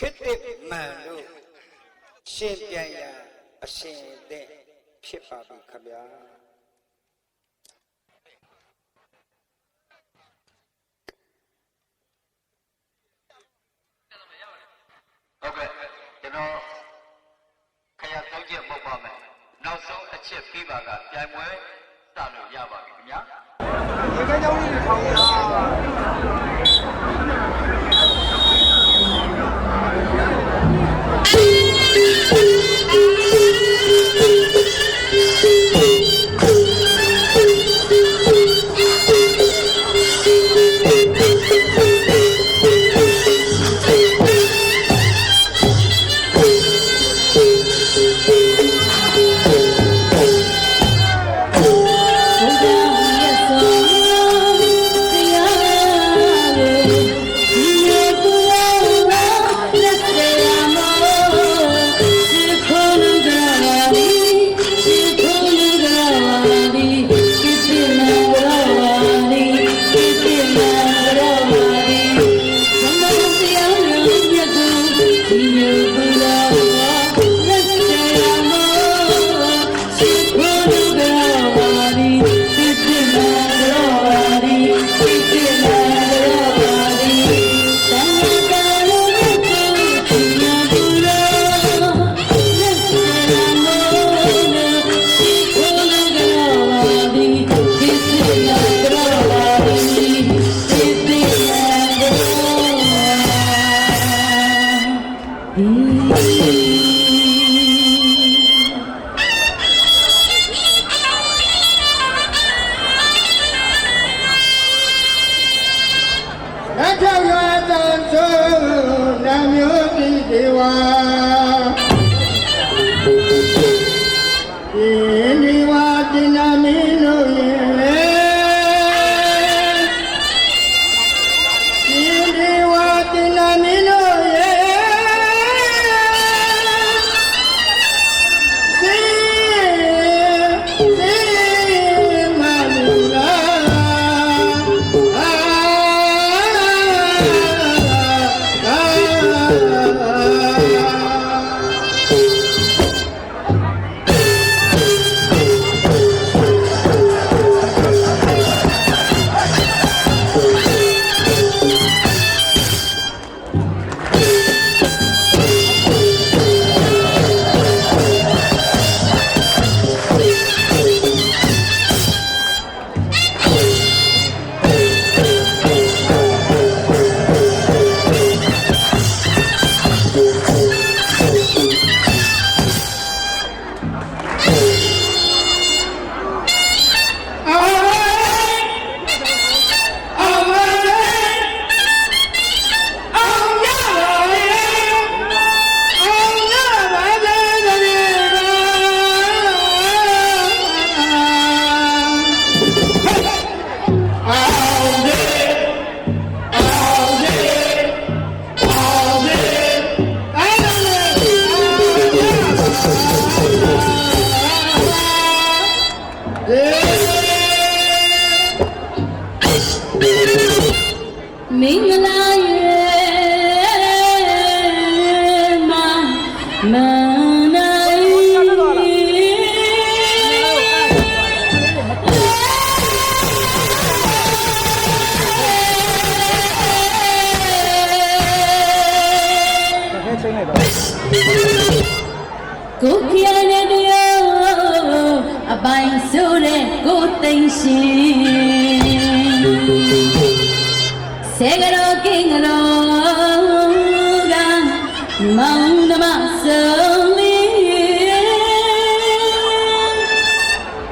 စ်မှန်လို့ရှင်ပြန်ရအရှင်တဲ့ဖြစ်ပါပြီခင်ဗျာဟုတ်ကဲ့ကျွန်တော်ခရသုံးချက်ပုတ်ပါမယ်နောက်ဆုံးအချက်ပြီးပါကပြိုင်ပွဲစလို့ရပါပြီခင်ဗျာဒီကကြောင်းလေးထောင်းမင်္ဂလာရေမနိုင်ကိုပြရတဲ့အပိုင်းဆိုတဲ့ကိုသိမ့်ရှင်စေကရောကင်းကရောကမောင်နှမဆုံးလီ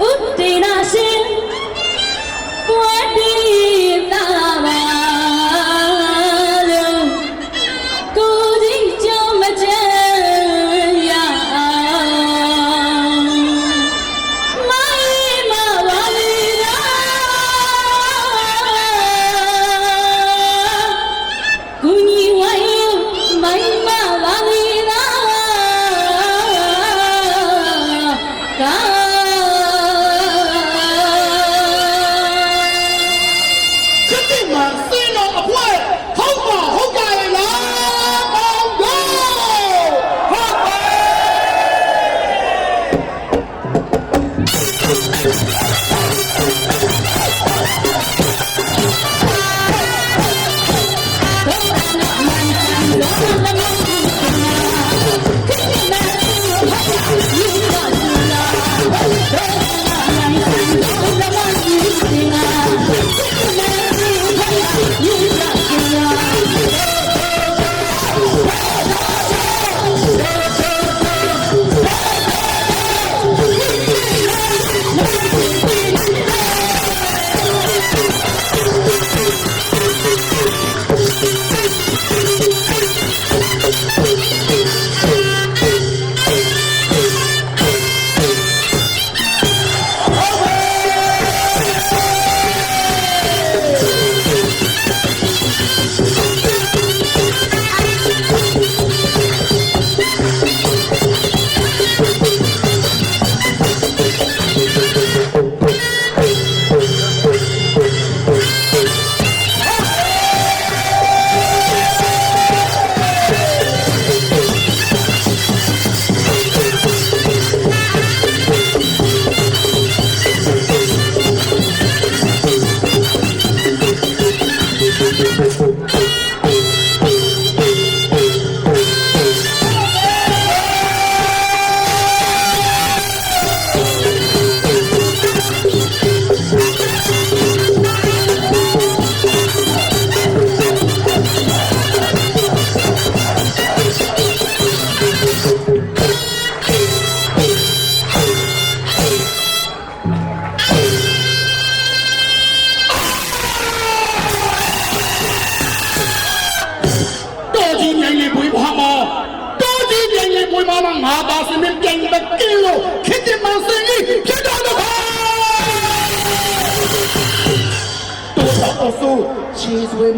ဥတေနာရှင်ပွားတီတာပါလို့ကိုကြီးကြောင့်မချမ်းရမိုင်းမပါလီရာ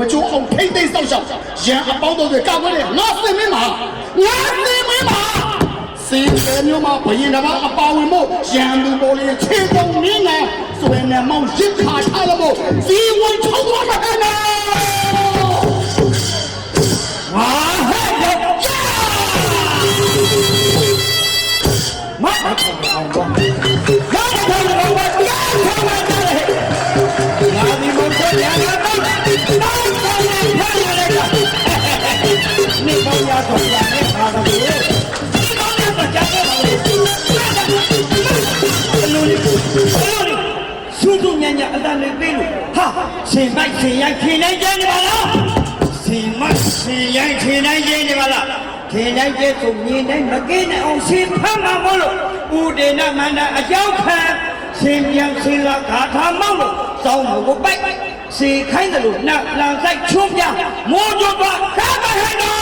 မချိုးအောင်ထိမ့်သိမ်းစောက်ရှောက်ရန်အပေါင်းတို့တွေကောက်ွဲတယ်ငါစင်မင်းမှာစင်တယ်မျိုးမှာဘယင်တစ်ပါးအပါဝင်မို့ရန်လူပေါ်လေးခြေပုံနင်းနေဆွေနဲ့မောင်ရစ်ခါထားလို့မို့ဇီဝင်ချုံသွားမှာနော်ဝါဟဲ့မတ်အောင်တော့ဘာလို့ဘာလာဒီမုန်းရရတော့နေပေါင်းရတော့ရနေပါတော့ဒီကောင်းရတော့ကြားခဲ့ပါလို့ရှုပ်ညံ့ညံ့အတန်လေးပေးလို့ဟာရှင်မိုက်ရှင်ရိုက်ခင်နိုင်ကြနေပါလားရှင်မိုက်ရှင်ရိုက်ခင်နိုင်ကြနေပါလားခင်နိုင်ကျဲဆိုမြင်တိုင်းမကင်းနိုင်အောင်ရှင်ဖမ်းမှာမို့လို့ဥဒေနမန္တအကြောင်းခံရှင်ပြန်ရှင်လာဂါထာမောင်းလို့စောင်းကိုပိုက်စီခိုင်းတယ်လို့နတ်လန်ဆိုင်ချုံးပြမိုးကြွပါကားမဟဲ့တော့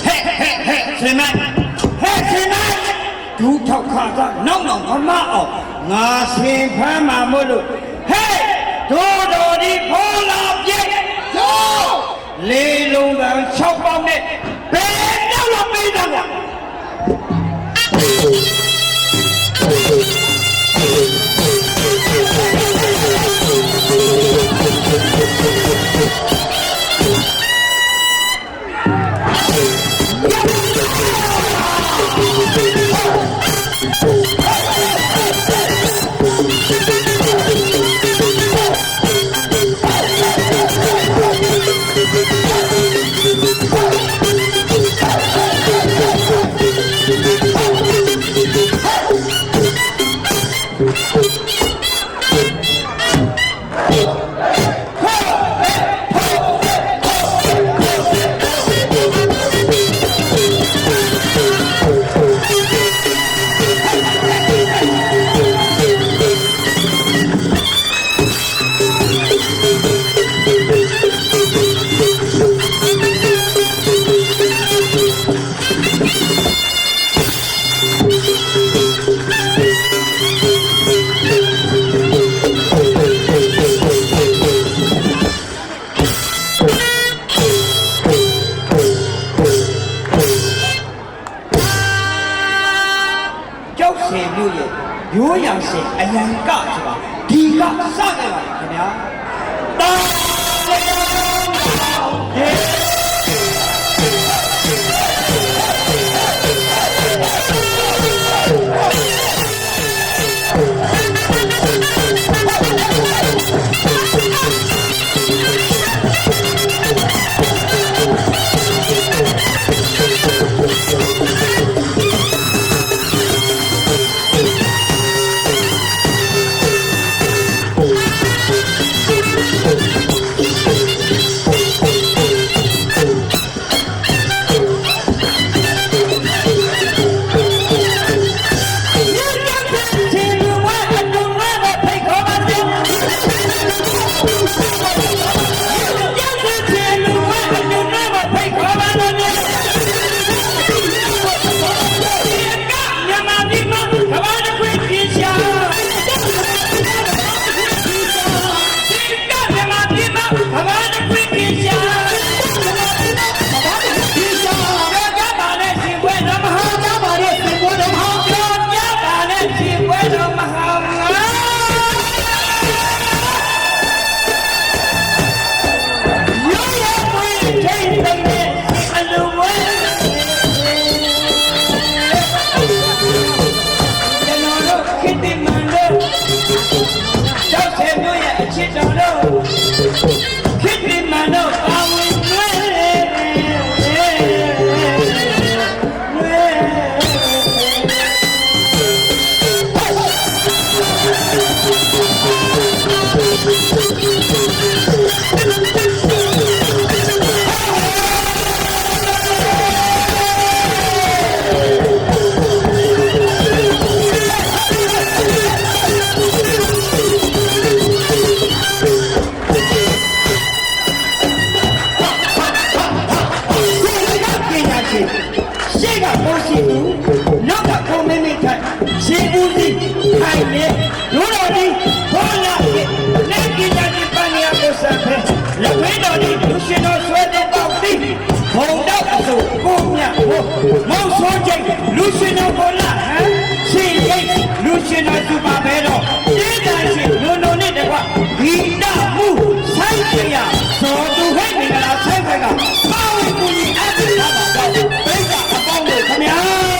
ဟဲ့ရှင်မိုက်ဒူးထောက်ခါကနောက်မမအောင်ငါရှင်ဖမ်းမှာမို့လို့ဟဲ့ဒိုးတော်ဒီဖော်လာပြည့်ရောလေးလုံးပန်း6ပေါင်းနဲ့ဘယ်တော့မှပေးတာကွာရိုးရရှင်အယံကဆိုတာဒီကစခဲ့ပါခင်ဗျာတာ ဘုံတော့အစိုးကိုမြတ်ဟိုမောင်စောကျိတ်လူရှင်တော်ကိုလာဟမ်ရှင်ကျိတ်လူရှင်တော်သူပါပဲတော့တေးတန်ရှင်နုံနုံနဲ့တကွဂီတမှုဆိုင်ပြရဇော်သူဟဲ့မင်္ဂလာဆိုင်ခွဲကပါဝင်ကိုကြီးအတူလာပါတော့ဘိတ်ကအပေါင်းတို့ခမညာ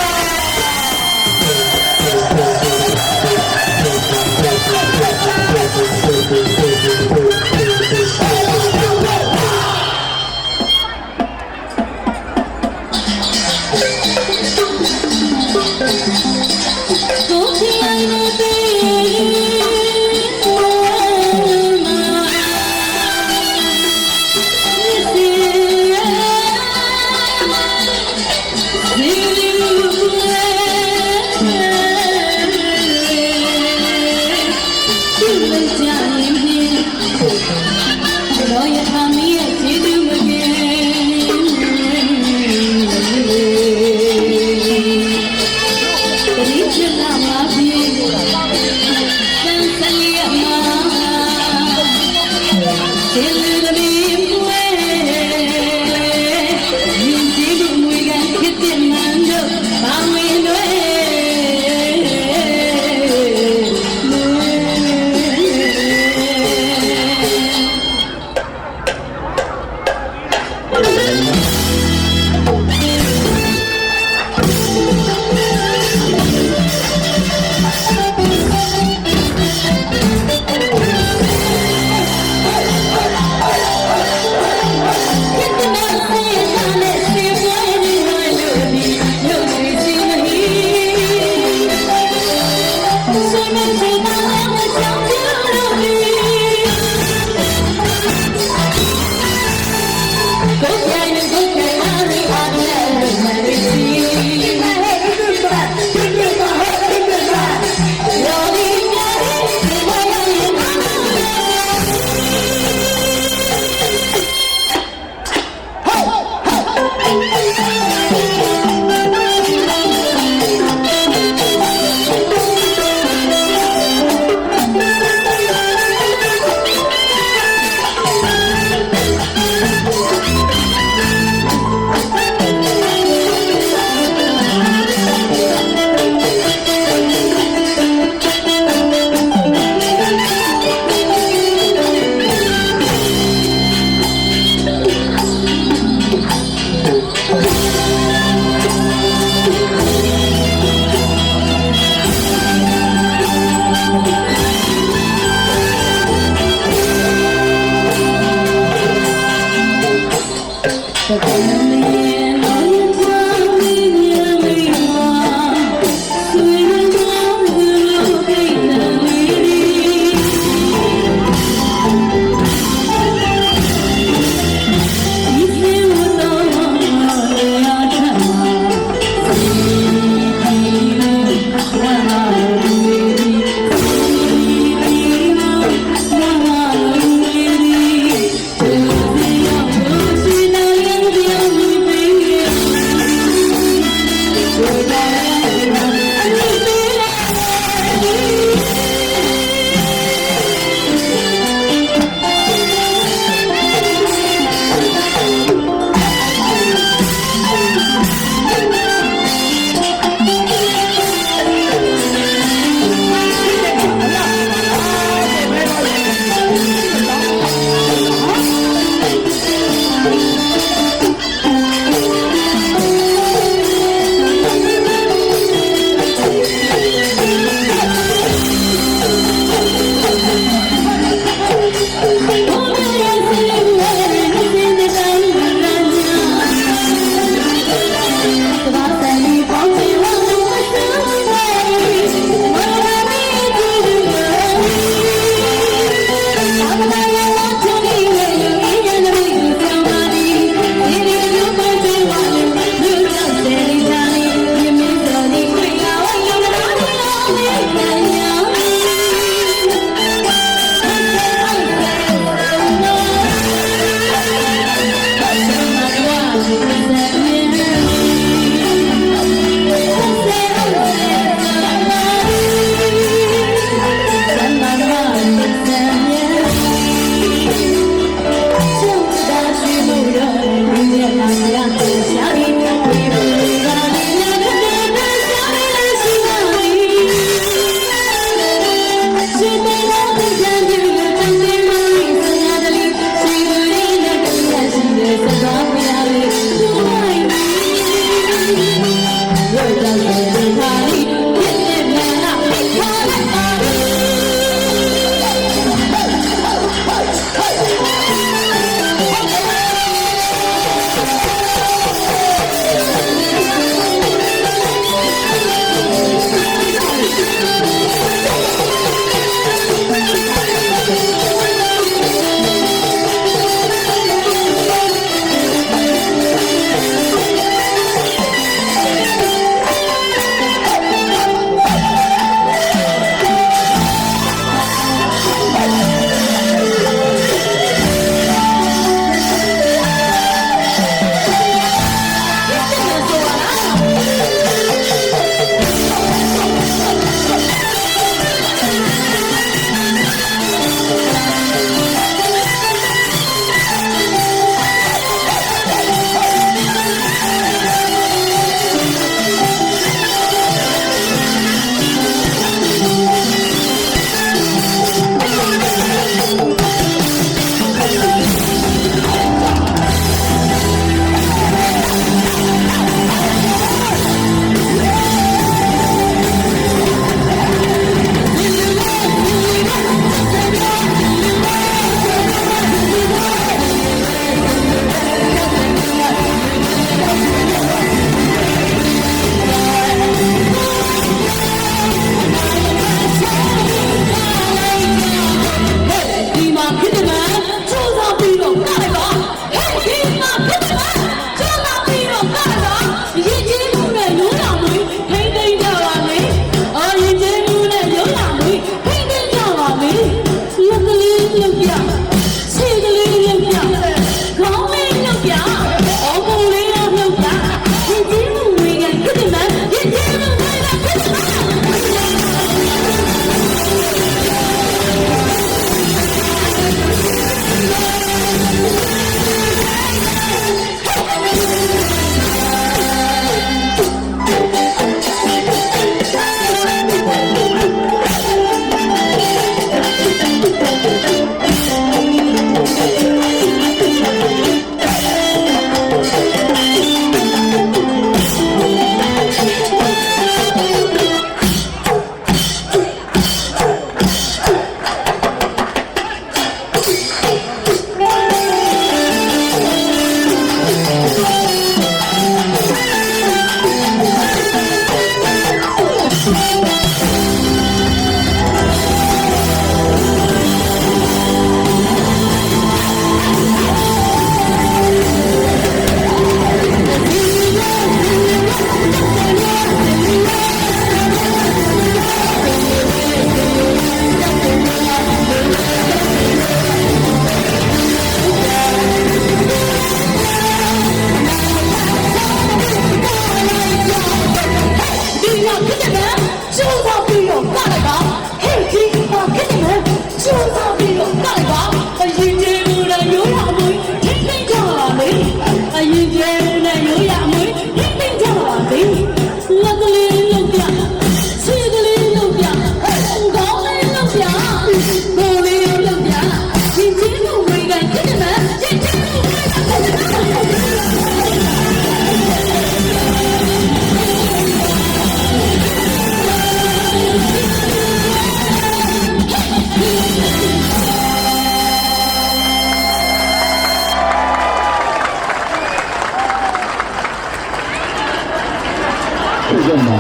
这个嘛，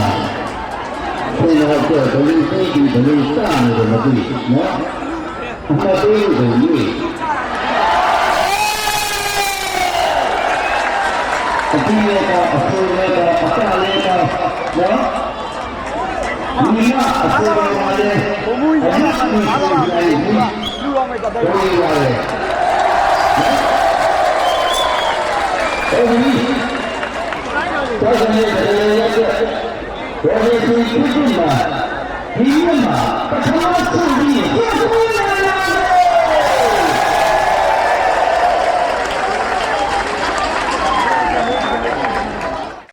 现在这等于飞机等于上面的那对，喏，那都有等于。အပြည့်ရတာအဆိုးရတာအစလေးတာနော်ဒီမှာအဆိုးရပါတယ်ဘုံဘူးရတာအားလုံးလူတော်မဲ့တဲ့ဘုံရရတယ်အဲဒီတော်စနေတယ်ရတဲ့ဘယ်လိုဒီမှာဒီမှာပထမဆုံးပြီး